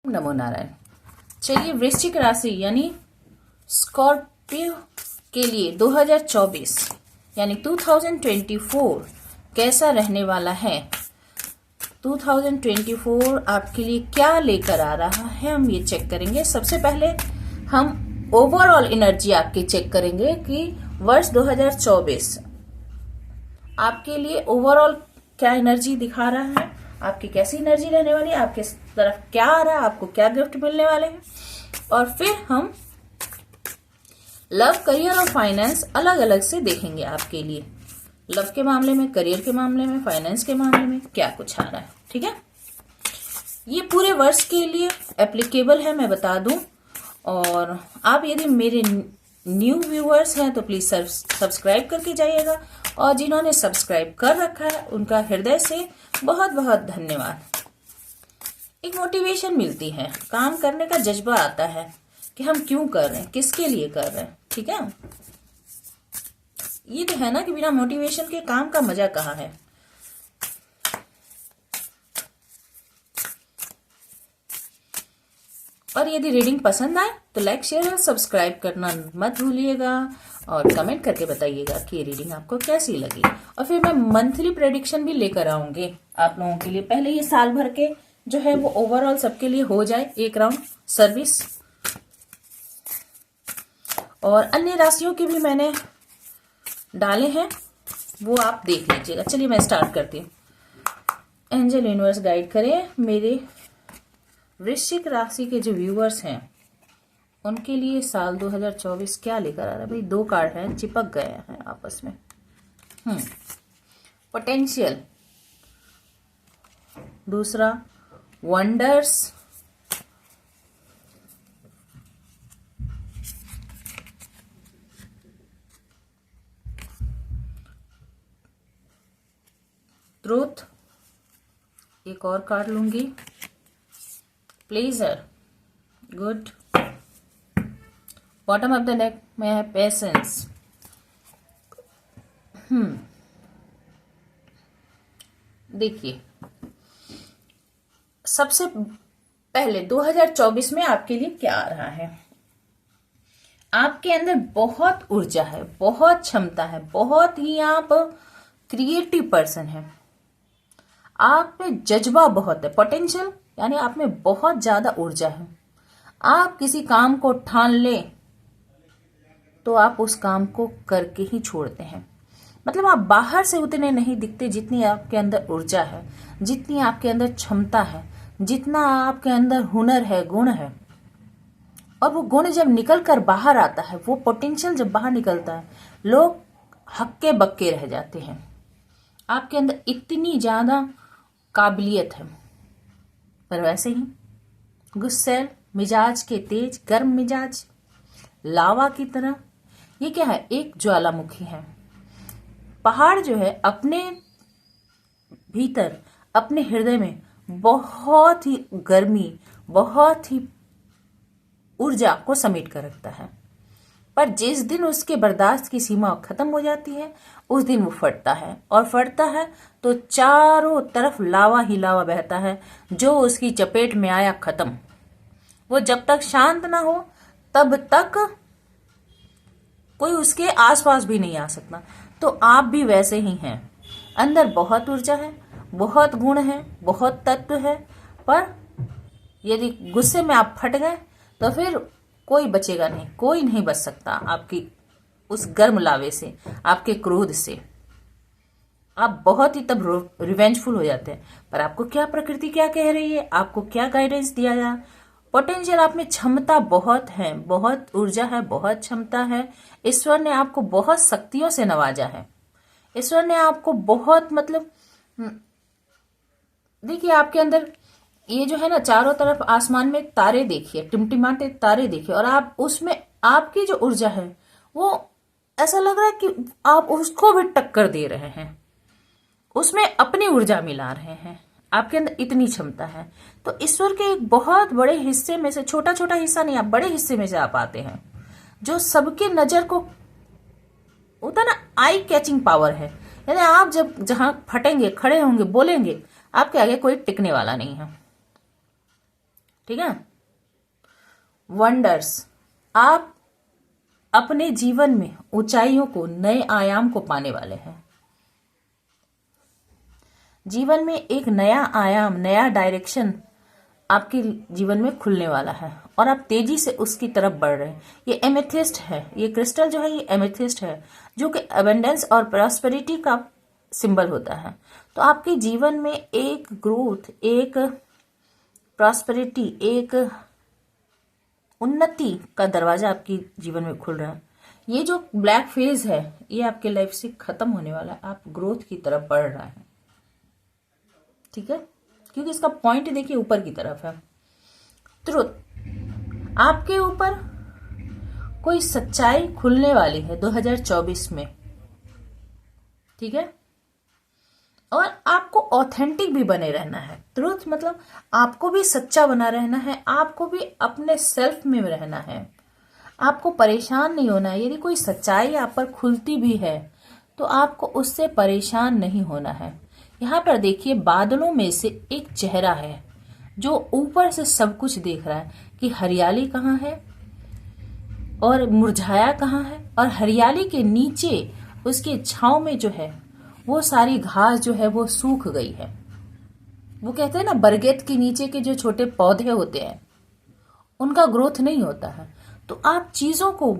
नमो नारायण। चलिए, वृश्चिक राशि यानी स्कॉर्पियो के लिए 2024 यानी 2024 कैसा रहने वाला है। 2024 आपके लिए क्या लेकर आ रहा है, हम ये चेक करेंगे। सबसे पहले हम ओवरऑल एनर्जी आपकी चेक करेंगे कि वर्ष 2024 आपके लिए ओवरऑल क्या एनर्जी दिखा रहा है, आपकी कैसी एनर्जी रहने वाली है, आपके तरफ क्या आ रहा है, आपको क्या गिफ्ट मिलने वाले हैं। और फिर हम लव, करियर और फाइनेंस अलग अलग से देखेंगे आपके लिए। लव के मामले में, करियर के मामले में, फाइनेंस के मामले में क्या कुछ आ रहा है। ठीक है, ये पूरे वर्ष के लिए एप्लीकेबल है, मैं बता दूं। और आप यदि मेरे न्यू व्यूअर्स हैं तो प्लीज सब्सक्राइब करके जाइएगा, और जिन्होंने सब्सक्राइब कर रखा है उनका हृदय से बहुत बहुत धन्यवाद। एक मोटिवेशन मिलती है, काम करने का जज्बा आता है कि हम क्यों कर रहे हैं, किसके लिए कर रहे हैं। ठीक है, ये तो है ना कि बिना मोटिवेशन के काम का मजा कहाँ है। और यदि रीडिंग पसंद आए तो लाइक, शेयर और सब्सक्राइब करना मत भूलिएगा, और कमेंट करके बताइएगा कि ये रीडिंग आपको कैसी लगी। और फिर मैं मंथली प्रेडिक्शन भी लेकर आऊंगी आप लोगों के लिए। पहले ये साल भर के जो है वो ओवरऑल सबके लिए हो जाए एक राउंड सर्विस, और अन्य राशियों के भी मैंने डाले हैं, वो आप देख लीजिएगा। चलिए मैं स्टार्ट करती हूँ। एंजल यूनिवर्स गाइड करें मेरे वृश्चिक राशि के जो व्यूअर्स हैं उनके लिए साल 2024 क्या लेकर आ रहा है। भाई दो कार्ड हैं, चिपक गए हैं आपस में। पोटेंशियल, दूसरा वंडर्स, ट्रूथ, एक और कार्ड लूंगी, pleasure, good, bottom of the deck में है पेशेंस। देखिए, सबसे पहले 2024 में आपके लिए क्या आ रहा है। आपके अंदर बहुत ऊर्जा है, बहुत क्षमता है, बहुत ही आप क्रिएटिव पर्सन है, आप में जज्बा बहुत है। पोटेंशियल यानी आप में बहुत ज्यादा ऊर्जा है। आप किसी काम को ठान ले तो आप उस काम को करके ही छोड़ते हैं। मतलब आप बाहर से उतने नहीं दिखते जितनी आपके अंदर ऊर्जा है, जितनी आपके अंदर क्षमता है, जितना आपके अंदर हुनर है, गुण है। और वो गुण जब निकल कर बाहर आता है, वो पोटेंशियल जब बाहर निकलता है, लोग हक्के बक्के रह जाते हैं। आपके अंदर इतनी ज्यादा काबिलियत है, पर वैसे ही गुस्सैल, मिजाज के तेज, गर्म मिजाज, लावा की तरह। ये क्या है, एक ज्वालामुखी है। पहाड़ जो है अपने भीतर, अपने हृदय में बहुत ही गर्मी, बहुत ही ऊर्जा को समेट कर रखता है, पर जिस दिन उसके बर्दाश्त की सीमा खत्म हो जाती है उस दिन वो फटता है, और फटता है तो चारों तरफ लावा ही लावा बहता है। जो उसकी चपेट में आया खत्म। वो जब तक शांत ना हो तब तक कोई उसके आसपास भी नहीं आ सकता। तो आप भी वैसे ही हैं, अंदर बहुत ऊर्जा है, बहुत गुण है, बहुत तत्व है, पर यदि गुस्से में आप फट गए तो फिर कोई बचेगा नहीं, कोई नहीं बच सकता आपकी उस गर्म लावे से, आपके क्रोध से। आप बहुत ही तब रिवेंजफुल हो जाते हैं। पर आपको क्या प्रकृति क्या कह रही है, आपको क्या गाइडेंस दिया जा। पोटेंशियल आप में क्षमता बहुत है, बहुत ऊर्जा है, बहुत क्षमता है। ईश्वर ने आपको बहुत शक्तियों से नवाजा है। ईश्वर ने आपको बहुत देखिए, आपके अंदर ये जो है ना, चारों तरफ आसमान में तारे देखिए, टिमटिमाते तारे देखिए, और आप उसमें आपकी जो ऊर्जा है वो ऐसा लग रहा है कि आप उसको भी टक्कर दे रहे हैं, उसमें अपनी ऊर्जा मिला रहे हैं। आपके अंदर इतनी क्षमता है। तो ईश्वर के एक बहुत बड़े हिस्से में से, छोटा छोटा हिस्सा नहीं, आप बड़े हिस्से में से आप आते हैं, जो सबके नजर को होता ना, आई कैचिंग पावर है। यानी आप जब जहां फटेंगे, खड़े होंगे, बोलेंगे, आपके आगे कोई टिकने वाला नहीं है। ठीक है। वंडर्स, आप अपने जीवन में ऊंचाइयों को, नए आयाम को पाने वाले हैं। जीवन में एक नया आयाम, नया डायरेक्शन आपके जीवन में खुलने वाला है और आप तेजी से उसकी तरफ बढ़ रहे हैं। ये एमेथिस्ट है, ये क्रिस्टल जो है ये एमेथिस्ट है, जो कि अबंडेंस और प्रॉस्पेरिटी का सिंबल होता है। तो आपके जीवन में एक ग्रोथ, एक प्रॉस्पेरिटी, एक उन्नति का दरवाजा आपके जीवन में खुल रहा है। ये जो ब्लैक फेज है ये आपके लाइफ से खत्म होने वाला है, आप ग्रोथ की तरफ बढ़ रहा है। ठीक है, क्योंकि इसका पॉइंट देखिए ऊपर की तरफ है। ट्रुथ, आपके ऊपर कोई सच्चाई खुलने वाली है 2024 में। ठीक है, और आपको ऑथेंटिक भी बने रहना है। ट्रुथ मतलब आपको भी सच्चा बना रहना है, आपको भी अपने सेल्फ में रहना है, आपको परेशान नहीं होना है। यदि कोई सच्चाई आप पर खुलती भी है तो आपको उससे परेशान नहीं होना है। यहाँ पर देखिए बादलों में से एक चेहरा है जो ऊपर से सब कुछ देख रहा है कि हरियाली कहाँ है और मुरझाया कहाँ है, और हरियाली के नीचे उसके छांव में जो है वो सारी घास जो है वो सूख गई है। वो कहते हैं ना बरगद के नीचे के जो छोटे पौधे होते हैं उनका ग्रोथ नहीं होता है। तो आप चीजों को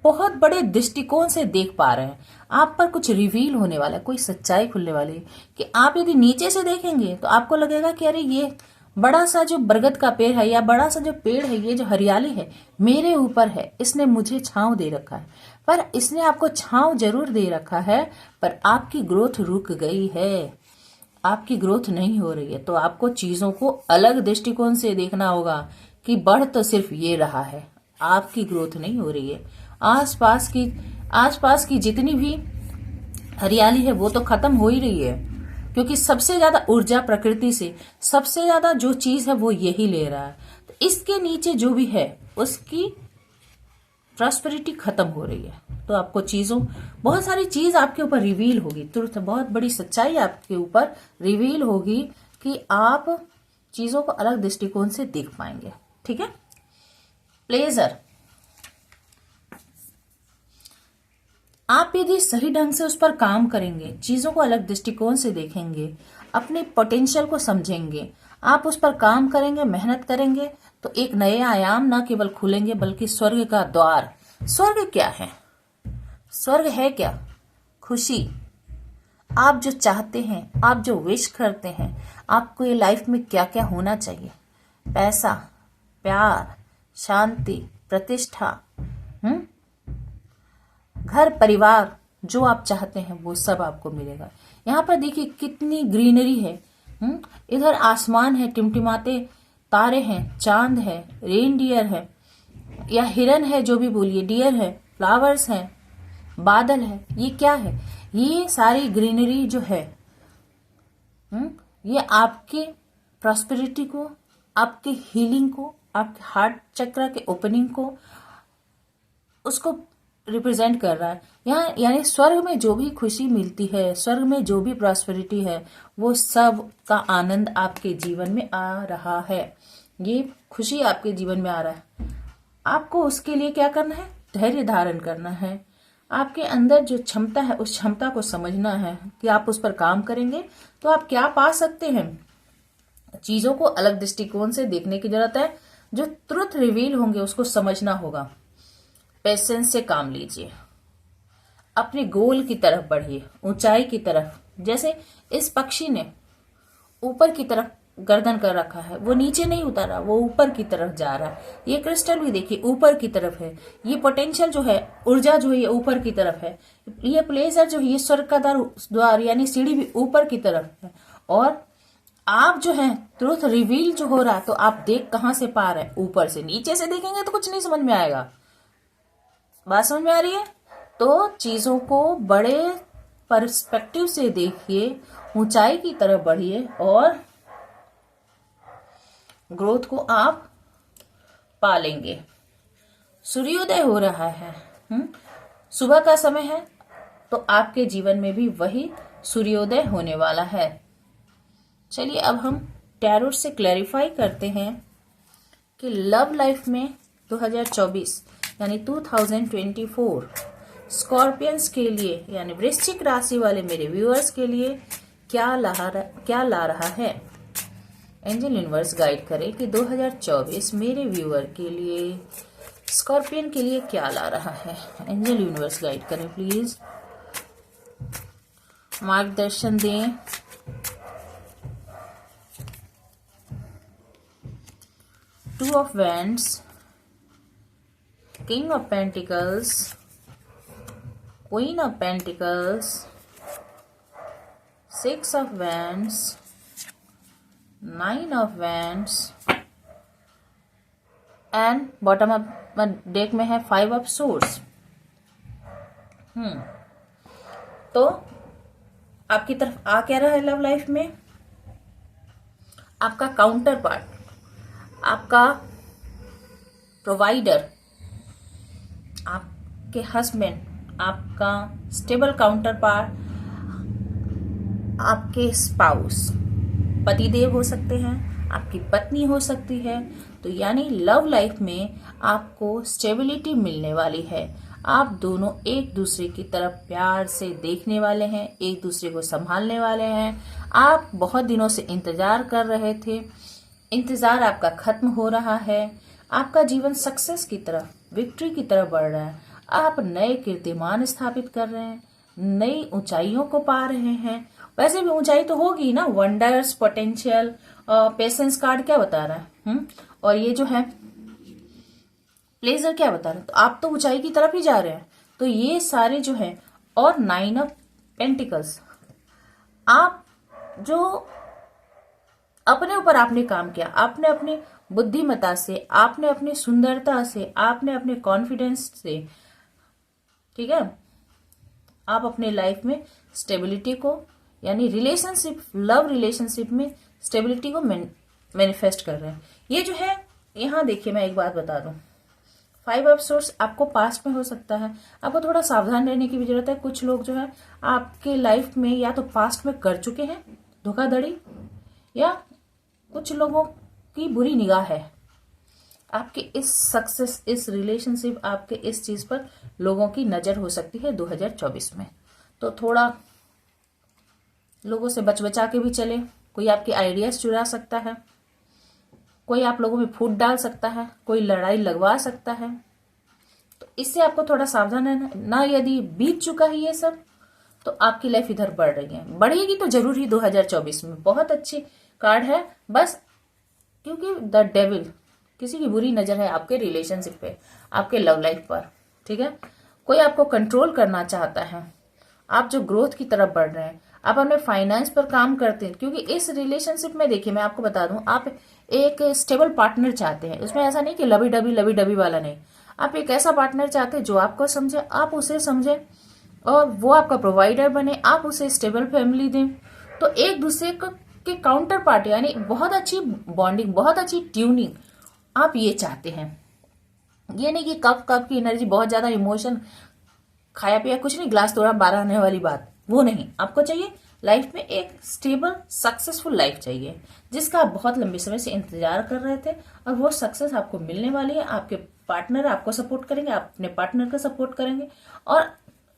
बहुत बड़े दृष्टिकोण से देख पा रहे हैं। आप पर कुछ रिवील होने वाला है, कोई सच्चाई खुलने वाली है कि आप यदि नीचे से देखेंगे तो आपको लगेगा कि अरे ये बड़ा सा जो बरगद का पेड़ है या बड़ा सा जो पेड़ है, ये जो हरियाली है मेरे ऊपर है, इसने मुझे छांव दे रखा है। पर इसने आपको छांव जरूर दे रखा है, पर आपकी ग्रोथ रुक गई है, आपकी ग्रोथ नहीं हो रही है। तो आपको चीजों को अलग दृष्टिकोण से देखना होगा कि बढ़ तो सिर्फ ये रहा है, आपकी ग्रोथ नहीं हो रही है। आसपास की जितनी भी हरियाली है वो तो खत्म हो ही रही है, क्योंकि सबसे ज्यादा ऊर्जा प्रकृति से, सबसे ज्यादा जो चीज है वो यही ले रहा है। तो इसके नीचे जो भी है उसकी प्रॉस्पेरिटी खत्म हो रही है। तो आपको चीजों, बहुत सारी चीज आपके ऊपर रिवील होगी, तुरंत बहुत बड़ी सच्चाई आपके ऊपर रिवील होगी कि आप चीजों को अलग दृष्टिकोण से देख पाएंगे। ठीक है। प्लेजर, आप यदि सही ढंग से उस पर काम करेंगे, चीजों को अलग दृष्टिकोण से देखेंगे, अपने पोटेंशियल को समझेंगे, आप उस पर काम करेंगे, मेहनत करेंगे, तो एक नए आयाम न केवल खुलेंगे बल्कि स्वर्ग का द्वार। स्वर्ग क्या है? स्वर्ग है क्या? खुशी। आप जो चाहते हैं, आप जो विश करते हैं, आपको ये लाइफ में क्या क्या होना चाहिए, पैसा, प्यार, शांति, प्रतिष्ठा, घर परिवार, जो आप चाहते हैं वो सब आपको मिलेगा। यहाँ पर देखिए कितनी ग्रीनरी है। इधर आसमान है, टिमटिमाते तारे हैं, चांद है, रेनडियर है या हिरन है, जो भी बोलिए, डियर है, फ्लावर्स हैं, बादल है। ये क्या है? ये सारी ग्रीनरी जो है ये आपके प्रॉस्पेरिटी को, आपके हीलिंग को, आपके हार्ट चक्र के ओपनिंग को, उसको रिप्रेजेंट कर रहा है। यहाँ यानी स्वर्ग में जो भी खुशी मिलती है, स्वर्ग में जो भी प्रॉस्पेरिटी है, वो सब का आनंद आपके जीवन में आ रहा है। ये खुशी आपके जीवन में आ रहा है। आपको उसके लिए क्या करना है? धैर्य धारण करना है। आपके अंदर जो क्षमता है उस क्षमता को समझना है कि आप उस पर काम करेंगे तो आप क्या पा सकते हैं। चीजों को अलग दृष्टिकोण से देखने की जरूरत है। जो ट्रुथ रिवील होंगे उसको समझना होगा। पेशेंस से काम लीजिए, अपने गोल की तरफ बढ़िए, ऊंचाई की तरफ। जैसे इस पक्षी ने ऊपर की तरफ गर्दन कर रखा है, वो नीचे नहीं उतारा, वो ऊपर की तरफ जा रहा है। ये क्रिस्टल भी देखिए ऊपर की तरफ है। ये पोटेंशियल जो है, ऊर्जा जो है, ये ऊपर की तरफ है। ये प्लेजर जो है, ये स्वर्ग का द्वार यानी सीढ़ी भी ऊपर की तरफ है। और आप जो है ट्रुथ रिवील जो हो रहा है, तो आप देख कहां से पा रहे हैं? ऊपर से। नीचे से देखेंगे तो कुछ नहीं समझ में आएगा। बात समझ में आ रही है? तो चीजों को बड़े पर्सपेक्टिव से देखिए, ऊंचाई की तरफ बढ़िए और ग्रोथ को आप पालेंगे। सूर्योदय हो रहा है, सुबह का समय है, तो आपके जीवन में भी वही सूर्योदय होने वाला है। चलिए अब हम टैरोट से क्लैरिफाई करते हैं कि लव लाइफ में 2024 यानी 2024 स्कॉर्पियंस के लिए यानी वृश्चिक राशि वाले मेरे व्यूअर्स के लिए क्या ला रहा है। एंजल यूनिवर्स गाइड करे कि 2024 मेरे व्यूअर के लिए स्कॉर्पियन के लिए क्या ला रहा है। एंजल यूनिवर्स गाइड करें प्लीज, मार्गदर्शन दें। Two of wands, king of pentacles, queen of pentacles, six of wands, nine of wands and bottom of deck में है फाइव ऑफ सोर्स। तो आपकी तरफ आ क्या रहा है लव लाइफ में? आपका काउंटर पार्ट, आपका प्रोवाइडर, आपके हस्बैंड, आपका स्टेबल काउंटर पार्ट, आपके स्पाउस, पतिदेव हो सकते हैं, आपकी पत्नी हो सकती है। तो यानी लव लाइफ में आपको स्टेबिलिटी मिलने वाली है। आप दोनों एक दूसरे की तरफ प्यार से देखने वाले हैं, एक दूसरे को संभालने वाले हैं। आप बहुत दिनों से इंतजार कर रहे थे, इंतजार आपका खत्म हो रहा है। आपका जीवन सक्सेस की तरफ, विक्ट्री की तरफ बढ़ रहा है। आप नए कीर्तिमान स्थापित कर रहे हैं, नई ऊंचाइयों को पा रहे हैं। वैसे भी ऊंचाई तो होगी ना, वंडर्स, पोटेंशियल, पेशेंस कार्ड क्या बता रहा है, और ये जो है प्लेजर क्या बता रहा है। तो आप तो ऊंचाई की तरफ ही जा रहे हैं। तो ये सारे जो है, और नाइन ऑफ पेंटिकल्स, आप जो अपने ऊपर आपने काम किया, आपने अपनी बुद्धिमत्ता से, आपने अपनी सुंदरता से, आपने अपने कॉन्फिडेंस से, ठीक है, आप अपने लाइफ में स्टेबिलिटी को यानी रिलेशनशिप, लव रिलेशनशिप में स्टेबिलिटी को मैनिफेस्ट कर रहे हैं। ये जो है यहाँ देखिए, मैं एक बात बता दूं, फाइव ऑफ सोर्स आपको पास्ट में हो सकता है। आपको थोड़ा सावधान रहने की भी जरूरत है। कुछ लोग जो है आपके लाइफ में या तो पास्ट में कर चुके हैं धोखाधड़ी, या कुछ लोगों की बुरी निगाह है आपके इस सक्सेस, इस रिलेशनशिप, आपके इस चीज पर लोगों की नजर हो सकती है 2024 में। तो थोड़ा लोगों से बचा के भी चले। कोई आपके आइडियाज चुरा सकता है, कोई आप लोगों में फूट डाल सकता है, कोई लड़ाई लगवा सकता है। तो इससे आपको थोड़ा सावधान रहना ना। यदि बीत चुका है ये सब, तो आपकी लाइफ इधर बढ़ रही है, बढ़ेगी तो जरूर ही 2024 में। बहुत अच्छी कार्ड है, बस क्योंकि द डेविल, किसी की बुरी नजर है आपके रिलेशनशिप पे, आपके लव लाइफ पर, ठीक है। कोई आपको कंट्रोल करना चाहता है। आप जो ग्रोथ की तरफ बढ़ रहे हैं, आप अपने फाइनेंस पर काम करते हैं, क्योंकि इस रिलेशनशिप में देखिए मैं आपको बता दूं, आप एक स्टेबल पार्टनर चाहते हैं। उसमें ऐसा नहीं कि लवी डबी वाला नहीं। आप एक ऐसा पार्टनर चाहते हैं जो आपको समझे, आप उसे समझे, और वो आपका प्रोवाइडर बने, आप उसे स्टेबल फैमिली दें। तो एक दूसरे के काउंटर पार्ट यानी बहुत अच्छी बॉन्डिंग, बहुत अच्छी ट्यूनिंग आप ये चाहते हैं। ये नहीं कि कब की एनर्जी, बहुत ज्यादा इमोशन, खाया पिया कुछ नहीं, ग्लास तोड़ा 12 आने वाली बात, वो नहीं। आपको चाहिए लाइफ में एक स्टेबल सक्सेसफुल लाइफ चाहिए, जिसका आप बहुत लंबे समय से इंतजार कर रहे थे, और वो सक्सेस आपको मिलने वाली है। आपके पार्टनर आपको सपोर्ट करेंगे, आप अपने पार्टनर का सपोर्ट करेंगे, और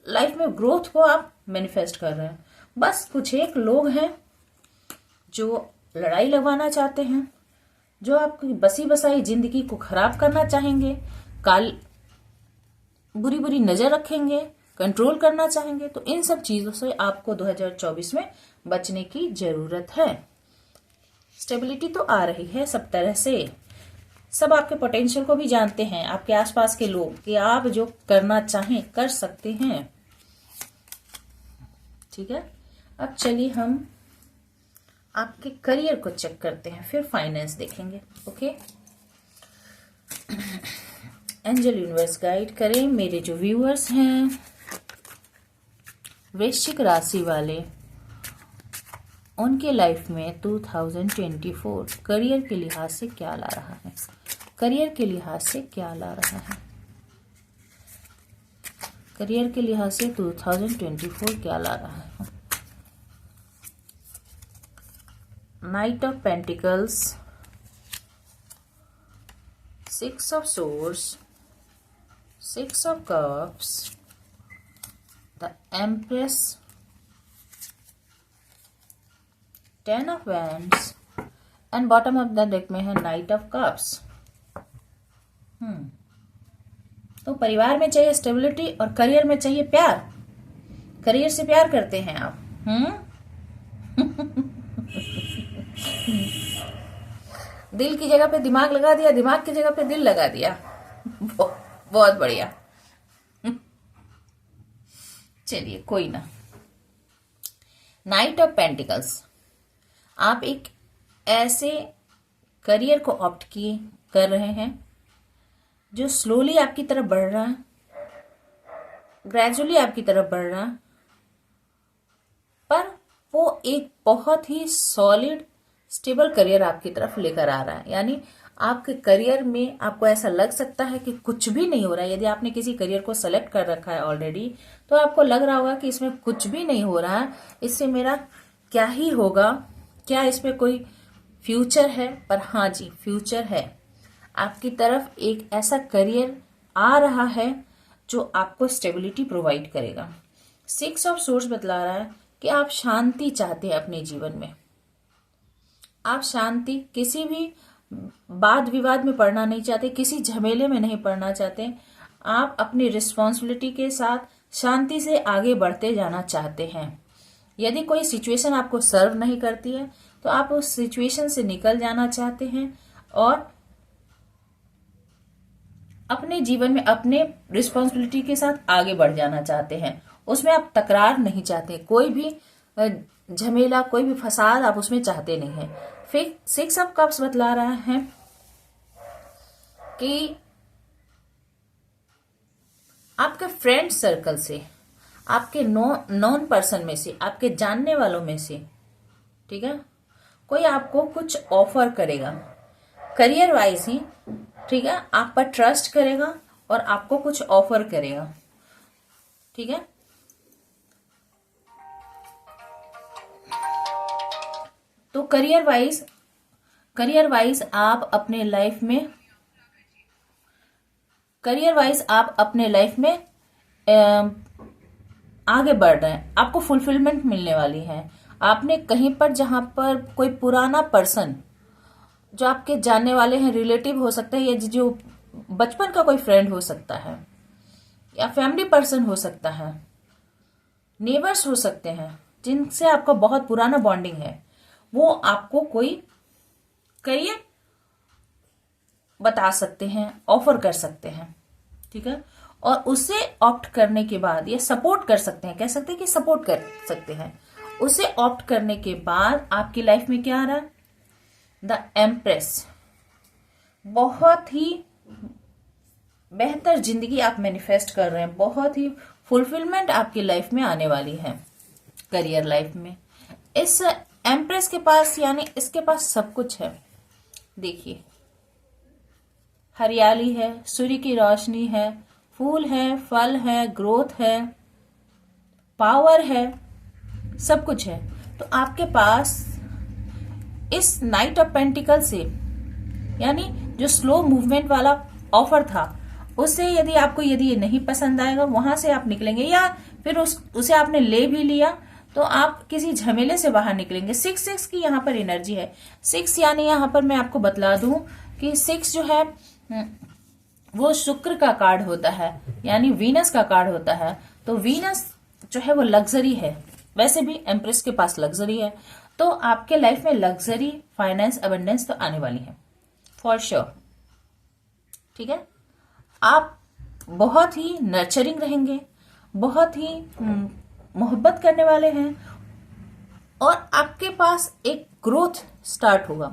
लाइफ में ग्रोथ को आप मैनिफेस्ट कर रहे हैं। बस कुछ एक लोग हैं जो लड़ाई लगवाना चाहते हैं, जो आपकी बसी बसाई जिंदगी को खराब करना चाहेंगे, बुरी बुरी नजर रखेंगे, कंट्रोल करना चाहेंगे। तो इन सब चीजों से आपको 2024 में बचने की जरूरत है। स्टेबिलिटी तो आ रही है सब तरह से। सब आपके पोटेंशियल को भी जानते हैं, आपके आसपास के लोग, कि आप जो करना चाहें कर सकते हैं, ठीक है। अब चलिए हम आपके करियर को चेक करते हैं, फिर फाइनेंस देखेंगे। ओके, एंजल यूनिवर्स गाइड करें मेरे जो व्यूअर्स हैं वृश्चिक राशि वाले, उनके लाइफ में 2024 करियर के लिहाज से क्या ला रहा है। करियर के लिहाज से क्या ला रहा है। करियर के लिहाज से 2024 क्या ला रहा है। Night of pentacles, 6 of swords, 6 of cups, the Empress, 10 of wands and bottom of the deck में है नाइट ऑफ कप्स। तो परिवार में चाहिए स्टेबिलिटी और करियर में चाहिए प्यार। करियर से प्यार करते हैं आप। दिल की जगह पे दिमाग लगा दिया, दिमाग की जगह पे दिल लगा दिया। बहुत बढ़िया। चलिए कोई ना। नाइट ऑफ पेंटिकल्स, आप एक ऐसे करियर को ऑप्ट किए कर रहे हैं जो स्लोली आपकी तरफ बढ़ रहा है, ग्रेजुअली आपकी तरफ बढ़ रहा है, पर वो एक बहुत ही सॉलिड स्टेबल करियर आपकी तरफ लेकर आ रहा है। यानी आपके करियर में आपको ऐसा लग सकता है कि कुछ भी नहीं हो रहा है। यदि आपने किसी करियर को सेलेक्ट कर रखा है ऑलरेडी, तो आपको लग रहा होगा कि इसमें कुछ भी नहीं हो रहा है, इससे मेरा क्या ही होगा, क्या इसमें कोई फ्यूचर है। पर हाँ जी, फ्यूचर है। आपकी तरफ एक ऐसा करियर आ रहा है जो आपको स्टेबिलिटी प्रोवाइड करेगा। 6 ऑफ सोर्स बतला रहा है कि आप शांति चाहते हैं अपने जीवन में। आप शांति, किसी भी वाद विवाद में पड़ना नहीं चाहते, किसी झमेले में नहीं पड़ना चाहते। आप अपनी रिस्पॉन्सिबिलिटी के साथ शांति से आगे बढ़ते जाना चाहते हैं। यदि कोई सिचुएशन आपको सर्व नहीं करती है तो आप उस सिचुएशन से निकल जाना चाहते हैं और अपने जीवन में अपने रिस्पॉन्सिबिलिटी के साथ आगे बढ़ जाना चाहते हैं। उसमें आप तकरार नहीं चाहते, कोई भी झमेला, कोई भी फसाद आप उसमें चाहते नहीं है। फिर 6 ऑफ कप्स बतला रहा है कि आपके फ्रेंड सर्कल से, आपके नॉन पर्सन में से, आपके जानने वालों में से, ठीक है, कोई आपको कुछ ऑफर करेगा करियर वाइज ही, ठीक है, आप पर ट्रस्ट करेगा और आपको कुछ ऑफर करेगा, ठीक है। तो करियर वाइज आप अपने लाइफ में आगे बढ़ रहे हैं, आपको फुलफिलमेंट मिलने वाली है। आपने कहीं पर, जहां पर कोई पुराना पर्सन जो आपके जानने वाले हैं, रिलेटिव हो सकता है, या जो बचपन का कोई फ्रेंड हो सकता है, या फैमिली पर्सन हो सकता है, नेबर्स हो सकते हैं, जिनसे आपका बहुत पुराना बॉन्डिंग है, वो आपको कोई करियर बता सकते हैं, ऑफर कर सकते हैं, ठीक है। और उसे ऑप्ट करने के बाद, या सपोर्ट कर सकते हैं, कह सकते हैं कि सपोर्ट कर सकते हैं। उसे ऑप्ट करने के बाद आपकी लाइफ में क्या आ रहा है? The empress. बहुत ही बेहतर जिंदगी आप मैनिफेस्ट कर रहे हैं, बहुत ही फुलफिलमेंट आपकी लाइफ में आने वाली है, करियर लाइफ में। इस एम्प्रेस के पास, यानी इसके पास सब कुछ है। देखिए, हरियाली है, सूर्य की रोशनी है, फूल है, फल है, ग्रोथ है, पावर है, सब कुछ है। तो आपके पास इस नाइट ऑफ पेंटिकल से, यानी जो स्लो मूवमेंट वाला ऑफर था, उससे यदि आपको ये नहीं पसंद आएगा, वहां से आप निकलेंगे, या फिर उसे आपने ले भी लिया तो आप किसी झमेले से बाहर निकलेंगे। 6 की यहाँ पर एनर्जी है। 6 यानी यहाँ पर मैं आपको बतला दूं कि 6 जो है वो शुक्र का कार्ड होता है, यानी वीनस का कार्ड होता है। तो वीनस जो है वो लग्जरी है, वैसे भी एम्प्रेस के पास लग्जरी है। तो आपके लाइफ में लग्जरी, फाइनेंस, अबंडेंस तो आने वाली है फॉर श्योर, ठीक है। आप बहुत ही नर्चरिंग रहेंगे, बहुत ही मोहब्बत करने वाले हैं, और आपके पास एक ग्रोथ स्टार्ट होगा,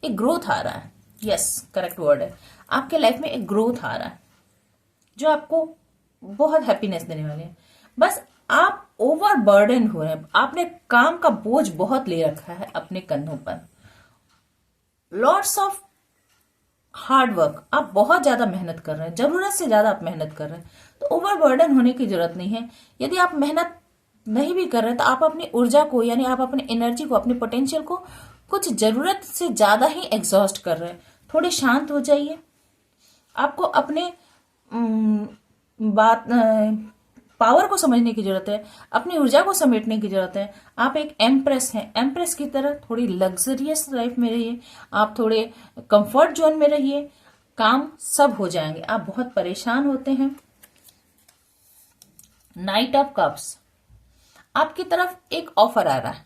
एक ग्रोथ आ रहा है। यस, करेक्ट वर्ड है। आपके लाइफ में एक ग्रोथ आ रहा है जो आपको बहुत हैप्पीनेस देने वाले है। बस आप ओवर बर्डन हो रहे हैं, आपने काम का बोझ बहुत ले रखा है अपने कंधों पर, लॉट्स ऑफ हार्ड वर्क, आप बहुत ज्यादा मेहनत कर रहे हैं, जरूरत से ज्यादा आप मेहनत कर रहे हैं। तो ओवर बर्डन होने की जरूरत नहीं है। यदि आप मेहनत नहीं भी कर रहे हैं तो आप अपनी ऊर्जा को, यानी आप अपनी एनर्जी को, अपने पोटेंशियल को कुछ जरूरत से ज्यादा ही एग्जॉस्ट कर रहे हैं। थोड़े शांत हो जाइए, आपको अपने बात पावर को समझने की जरूरत है, अपनी ऊर्जा को समेटने की जरूरत है। आप एक एम्प्रेस हैं, एम्प्रेस की तरह थोड़ी लग्जरियस लाइफ में रहिए, आप थोड़े कंफर्ट जोन में रहिए, काम सब हो जाएंगे। आप बहुत परेशान होते हैं। नाइट ऑफ कप्स, आपकी तरफ एक ऑफर आ रहा है,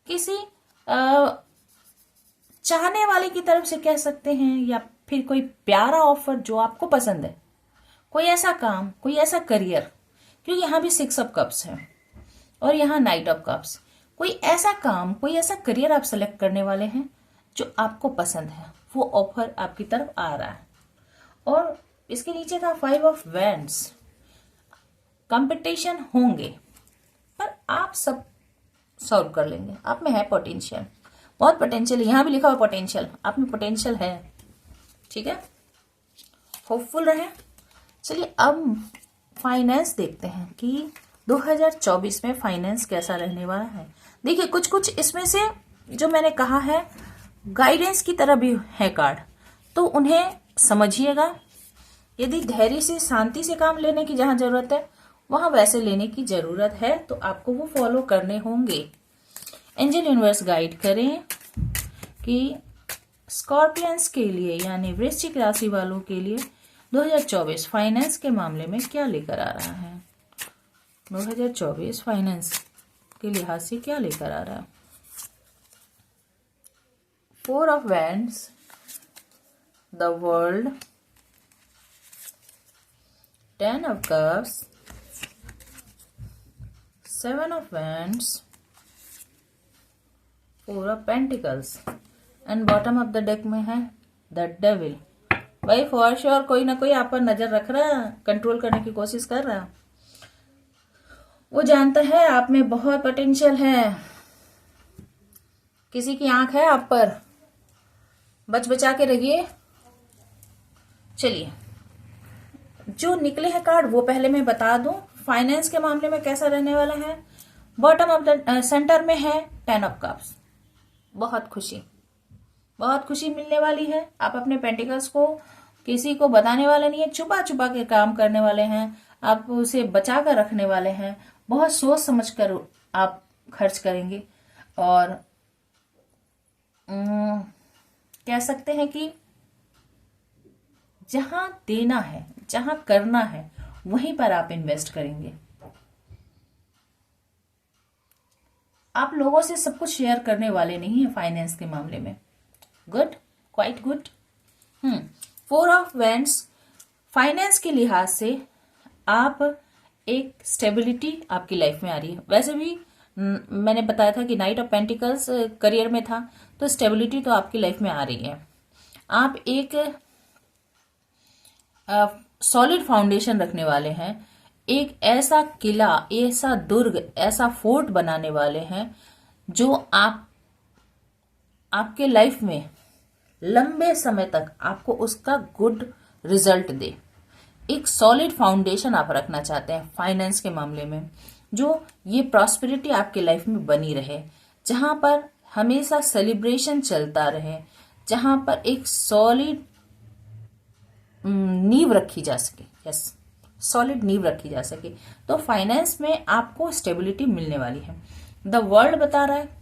किसी चाहने वाले की तरफ से कह सकते हैं, या फिर कोई प्यारा ऑफर जो आपको पसंद है, कोई ऐसा काम, कोई ऐसा करियर, क्योंकि यहां भी 6 ऑफ कप्स है और यहां नाइट ऑफ कप्स। कोई ऐसा काम, कोई ऐसा करियर आप सेलेक्ट करने वाले हैं जो आपको पसंद है, वो ऑफर आपकी तरफ आ रहा है। और इसके नीचे था 5 ऑफ वैंड्स। कंपटीशन होंगे पर आप सब सॉल्व कर लेंगे, आप में है पोटेंशियल, बहुत पोटेंशियल। यहां भी लिखा हुआ पोटेंशियल, आप में पोटेंशियल है, ठीक है। होपफुल रहे। चलिए अब फाइनेंस देखते हैं कि 2024 में फाइनेंस कैसा रहने वाला है। देखिए कुछ कुछ इसमें से जो मैंने कहा है गाइडेंस की तरह भी है कार्ड, तो उन्हें समझिएगा। यदि धैर्य से, शांति से काम लेने की जहां जरूरत है वहां वैसे लेने की जरूरत है, तो आपको वो फॉलो करने होंगे। एंजल यूनिवर्स गाइड करें कि स्कॉर्पियंस के लिए यानी वृश्चिक राशि वालों के लिए 2024 फाइनेंस के मामले में क्या लेकर आ रहा है। 2024 फाइनेंस के लिहाज से क्या लेकर आ रहा है। 4 of wands, the world, 10 of cups, 7 of wands, 4 of pentacles and bottom of the deck में है द डेविल। भाई फॉर श्योर कोई ना कोई आप पर नजर रख रहा है, कंट्रोल करने की कोशिश कर रहा है। वो जानता है आप में बहुत पोटेंशियल है, किसी की आंख है आप पर, बच बचा के रहिए। चलिए जो निकले हैं कार्ड वो पहले मैं बता दूं, फाइनेंस के मामले में कैसा रहने वाला है। बॉटम ऑफ द सेंटर में है 10 ऑफ कप्स, बहुत खुशी, बहुत खुशी मिलने वाली है। आप अपने पेंटिकल्स को किसी को बताने वाले नहीं है, छुपा छुपा के काम करने वाले हैं, आप उसे बचा कर रखने वाले हैं, बहुत सोच समझ कर आप खर्च करेंगे। और कह सकते हैं कि जहां देना है, जहां करना है, वहीं पर आप इन्वेस्ट करेंगे। आप लोगों से सब कुछ शेयर करने वाले नहीं है फाइनेंस के मामले में। Good, quite good. 4 of wands, finance के लिहाज से आप एक स्टेबिलिटी आपकी लाइफ में आ रही है। वैसे भी मैंने बताया था कि नाइट ऑफ पेंटिकल्स करियर में था, तो स्टेबिलिटी तो आपकी लाइफ में आ रही है। आप एक सॉलिड फाउंडेशन रखने वाले हैं, एक ऐसा किला, ऐसा दुर्ग, ऐसा फोर्ट बनाने वाले हैं जो आपके लाइफ में लंबे समय तक आपको उसका गुड रिजल्ट दे। एक सॉलिड फाउंडेशन आप रखना चाहते हैं फाइनेंस के मामले में, जो ये प्रॉस्पेरिटी आपके लाइफ में बनी रहे, जहां पर हमेशा सेलिब्रेशन चलता रहे, जहां पर एक सॉलिड नींव रखी जा सके। यस, सॉलिड नींव रखी जा सके, तो फाइनेंस में आपको स्टेबिलिटी मिलने वाली है। द वर्ल्ड बता रहा है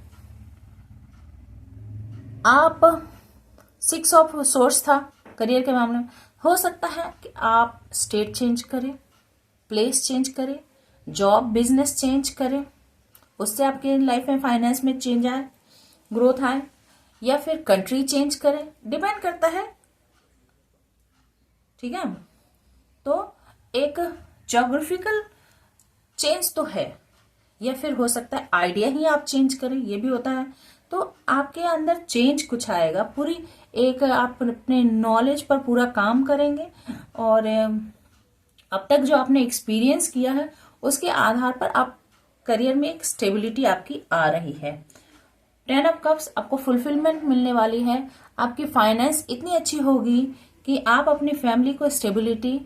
आप 6 ऑफ सोर्स था करियर के मामले में, हो सकता है कि आप स्टेट चेंज करें, प्लेस चेंज करें, जॉब बिजनेस चेंज करें, उससे आपके लाइफ में फाइनेंस में चेंज आए, ग्रोथ आए, या फिर कंट्री चेंज करें, डिपेंड करता है, ठीक है। तो एक ज्योग्राफिकल चेंज तो है, या फिर हो सकता है आइडिया ही आप चेंज करें, ये भी होता है। तो आपके अंदर चेंज कुछ आएगा, पूरी एक आप अपने नॉलेज पर पूरा काम करेंगे, और अब तक जो आपने एक्सपीरियंस किया है उसके आधार पर आप करियर में एक स्टेबिलिटी आपकी आ रही है। 10 ऑफ कप्स, आपको फुलफिलमेंट मिलने वाली है, आपकी फाइनेंस इतनी अच्छी होगी कि आप अपनी फैमिली को स्टेबिलिटी,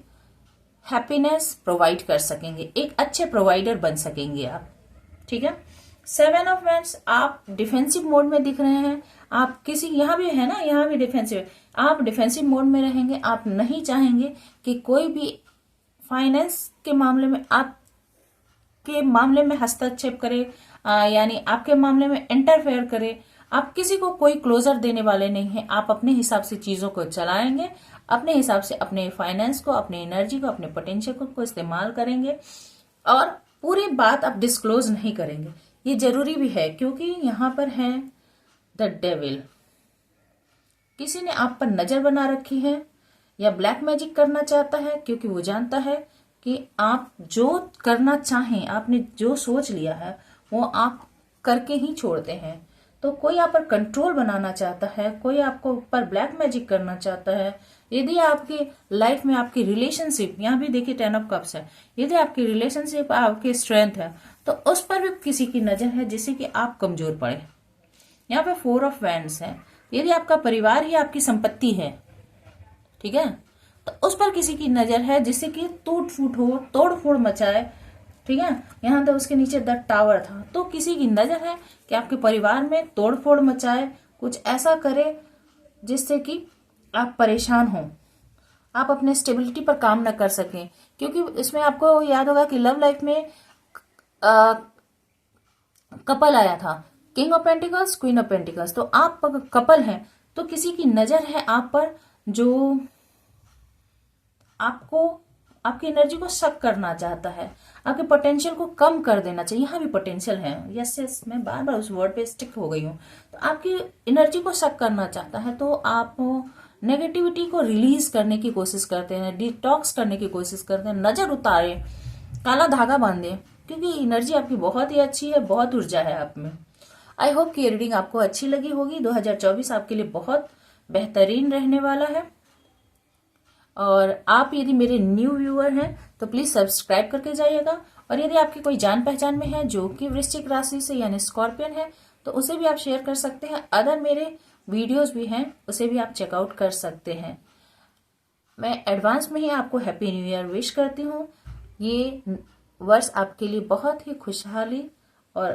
हैप्पीनेस प्रोवाइड कर सकेंगे, एक अच्छे प्रोवाइडर बन सकेंगे आप, ठीक है। 7 ऑफ वैंड्स, आप डिफेंसिव मोड में दिख रहे हैं। आप किसी, यहाँ भी है ना, यहाँ भी डिफेंसिव, आप डिफेंसिव मोड में रहेंगे। आप नहीं चाहेंगे कि कोई भी फाइनेंस के मामले में आपके मामले में हस्तक्षेप करे, यानी आपके मामले में इंटरफेयर करे। आप किसी को कोई क्लोजर देने वाले नहीं हैं। आप अपने हिसाब से चीजों को चलाएंगे, अपने हिसाब से अपने फाइनेंस को, अपनी एनर्जी को, अपने पोटेंशियल को इस्तेमाल करेंगे, और पूरी बात आप डिस्क्लोज नहीं करेंगे। ये जरूरी भी है, क्योंकि यहां पर है द डेविल। किसी ने आप पर नजर बना रखी है या ब्लैक मैजिक करना चाहता है, क्योंकि वो जानता है कि आप जो करना चाहें, आपने जो सोच लिया है वो आप करके ही छोड़ते हैं। तो कोई आप पर कंट्रोल बनाना चाहता है, कोई आपको ऊपर ब्लैक मैजिक करना चाहता है। यदि आपकी लाइफ में आपकी रिलेशनशिप, यहाँ भी देखिए 10 ऑफ कप्स है, यदि आपकी रिलेशनशिप आपकी स्ट्रेंथ है तो उस पर भी किसी की नजर है जिससे कि आप कमजोर पड़े। यहाँ पे 4 ऑफ वैंड्स है। यदि आपका परिवार ही आपकी संपत्ति है, ठीक है, तो उस पर किसी की नजर है जिससे कि टूट फूट हो, तोड़ फोड़ मचाए, ठीक है। यहाँ तो उसके नीचे द टावर था, तो किसी की नजर है कि आपके परिवार में तोड़ फोड़ मचाए, कुछ ऐसा करे जिससे कि आप परेशान हो, आप अपने स्टेबिलिटी पर काम न कर सकें। क्योंकि इसमें आपको याद होगा कि लव लाइफ में कपल आया था, king of pentacles, queen of pentacles. तो आप कपल हैं, तो किसी की नजर है आप पर जो आपको, आपकी एनर्जी को शक करना चाहता है, आपके पोटेंशियल को कम कर देना चाहिए। यहाँ भी पोटेंशियल है, यस यस, मैं बार बार उस वर्ड पे स्टिक हो गई हूँ। तो आपकी एनर्जी को शक करना चाहता है, तो आप नेगेटिविटी को रिलीज करने की कोशिश करते हैं, डिटॉक्स करने की कोशिश करते हैं, नजर उतारे, काला धागा बांधे, क्योंकि एनर्जी आपकी बहुत ही अच्छी है, बहुत ऊर्जा है आप में। आई होप कि ये रीडिंग आपको अच्छी लगी होगी। 2024 आपके लिए बहुत बेहतरीन रहने वाला है। और आप यदि मेरे न्यू व्यूअर हैं तो प्लीज सब्सक्राइब करके जाइएगा। और यदि आपकी कोई जान पहचान में है जो कि वृश्चिक राशि से यानी स्कॉर्पियन है, तो उसे भी आप शेयर कर सकते हैं। अदर मेरे वीडियोस भी हैं, उसे भी आप चेकआउट कर सकते हैं। मैं एडवांस में ही आपको हैप्पी न्यू ईयर विश करती हूँ। ये वर्ष आपके लिए बहुत ही खुशहाली और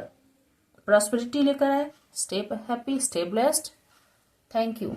प्रॉस्पेरिटी लेकर आए। Stay happy, stay blessed. Thank you.